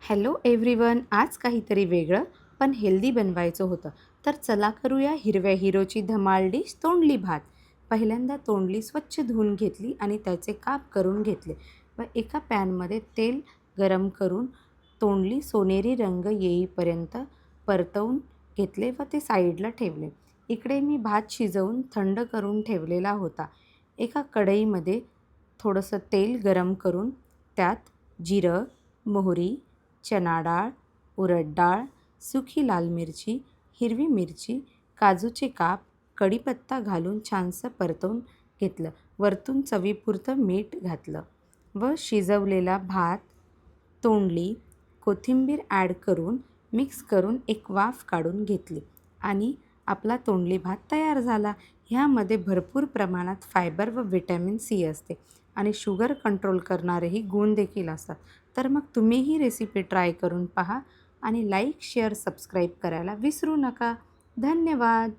Hello everyone. आज काहीतरी वेगळं पण हेल्दी बनवायचं होतं. तर चला करूया हिरव्या हिरोची धमाल डिश तोंडली भात. पहिल्यांदा तोंडली स्वच्छ धुवून घेतली आणि त्याचे काप करून घेतले व एका पॅनमध्ये तेल गरम करून तोंडली सोनेरी रंग येईपर्यंत परतवून घेतले व ते साईडला ठेवले. इकडे मी भात शिजवून थंड करून ठेवलेला होता. एका कढईमध्ये थोडंसं तेल गरम करून त्यात जिरं, मोहरी, चणा डाळ, उडद डाळ, सुकी लाल मिरची, हिरवी मिरची, काजूचे काप, कढीपत्ता घालून छानसं परतवून घेतलं. वरतून चवीपुरतं मीठ घातलं व शिजवलेला भात, तोंडली, कोथिंबीर ॲड करून मिक्स करून एक वाफ काढून घेतली आणि आपला तोंडली भात तयार झाला. ह्यामध्ये भरपूर प्रमाणात फायबर व व्हिटॅमिन सी असते आणि शुगर कंट्रोल करणारेही गुण देखील असतात. तर मग तुम्ही ही रेसिपी ट्राय करून पहा आणि लाईक, शेअर, सबस्क्राईब करायला विसरू नका. धन्यवाद.